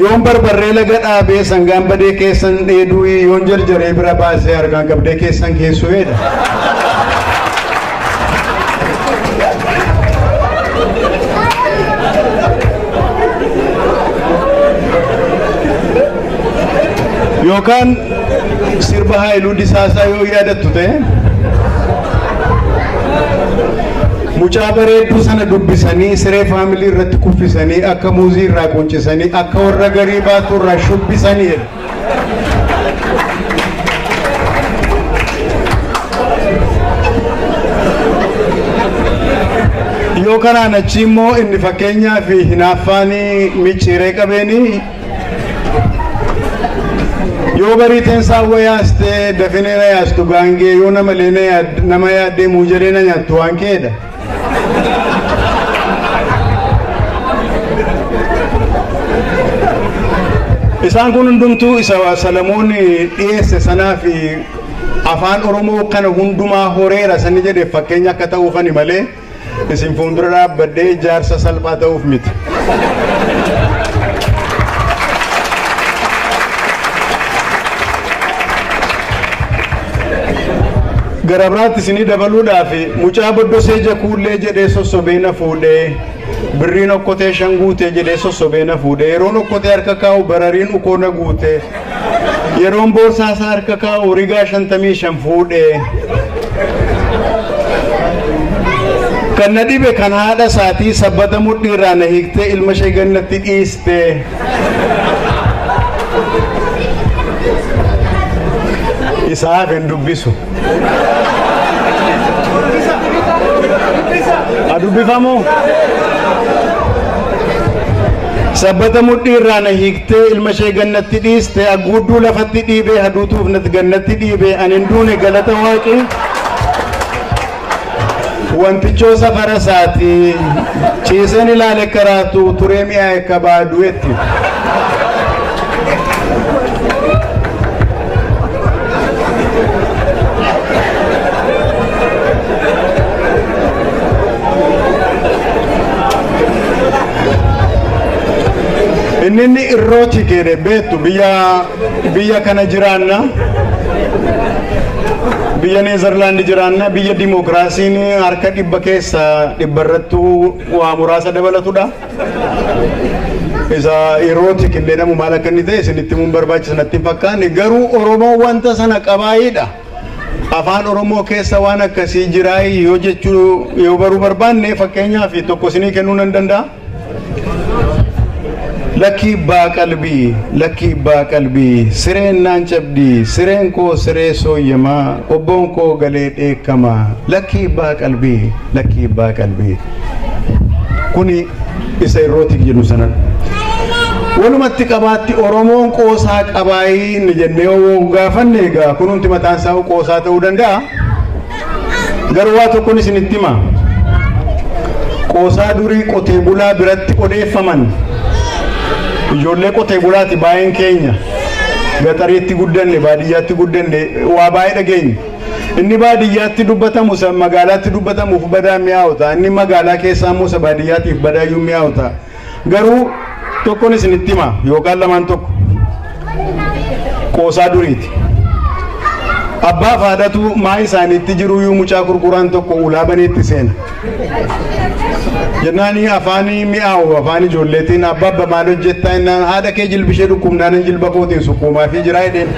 yoon barbarree laga dhaabee sangaan badee keessan dheeduu yoon jarjaree bira baasee argaan qabdee keessan keessu jedha. Yookaan sirba Haayiluu Disaasaa yoo yaadattu ta'e mucaa bareedduu sana dubbisanii siree faamilii irratti kuffisanii akka muuzii irraa quncisanii akka warra garii baatu irraa shubbisanii jedha. Yoo kanaan achi immoo inni fakkeenyaa fi hinaaffaanii micciiree qabeenii yoo bariiteen saawwa yaastee dafinee na yaastu gaangee yoo nama yaaddee muujaree na nyaattu waan keedha. Isaan kun hundumtuu isa Salamoon dhiyeesse sanaa fi afaan Oromoo kana hundumaa horeera sani jedhe fakkeenya akka ta'uufani malee isin fuuldura dhaabbadhee ijaarsa salphaa ta'uuf miti. Gara biraatti isinii dabaluudhaaf mucaa boddosee jakuullee jedhee sossobee na fuudhee birriin okkotee shan guutee jedhee sossobee na fuudhee yeroon okkotee harka kaa'u barariin ukoo na guutee yeroon boorsaasaa harka kaa'u rigaa 55 fuudhee kan na dhibe kan haadha isaatii sabbata mudhii irraa na hiiktee ilma ishee gannatti dhiistee isaaf hin dubbisu. Adubbifamoo sabbata mudhii irraa na hiiktee ilma ishee gannatti dhiiste agguudduu lafatti dhiibee haduutuuf natti gannatti dhiibee ani hin duune galata waaqi wantichoo safara isaati ciiseen ilaale karaatu turee mi'aa akka baaduetti. Inni irrooti kede beetu biyya kana jiraanna biyya Neezerlaandi jiraanna biyya dimokiraasiin harka dhibba keessa dhibbarrattu waa muraasa dabalatudha. Isa irrooti jedhamu maal akka inni ta'e isinitti mun barbaachisa natti fakkaanne garuu Oromoo wanta sana qabaayidha. Afaan Oromoo keessa waan akkasii jiraay yoo jechuu yoo baruu barbaanne fakkeenyaaf tokko isinii kennuu nan danda'a. Laki baa qalbii sireen naan cabdi sireen koo siree sooyyamaa obboon koo galee dheekkamaa laki baa qalbii kuni isa irrootik jedhu sanan walumatti qabaatti Oromoon qoosaa qabaayii ni jennee yoo gaafanne egaa kunumti mataan isaa qoosaa ta'uu danda'a. Garuu waa tokkoon isinitti hima qoosaa durii qotee bulaa biratti odeeffaman ijoollee qotee bulaati baay'een keenya gaxariitti guddanne baadiyyaatti guddanne waa baay'ee dhageenya. Inni baadiyyaatti dubbatamu isa magaalaatti dubbatamuuf badaa mi'aawta inni magaalaa keessaa immoo isa baadiyyaatiif badaayyuu mi'aawta. Garuu tokkoon isinitti hima yookaan lamaan tokko qoosaa duriiti. Abbaa fi haadhatu maa isaaniitti jiru yoo mucaa gurguraan tokko ulaa baneetti seena. Jennaani afaanii mi'aawu afaanii ijoolleetiin abbaa maal hojjettaa innaan haadha kee jilbishee dhukkubnaan jilba kootiin sukkuumaa fi jiraa jedheen.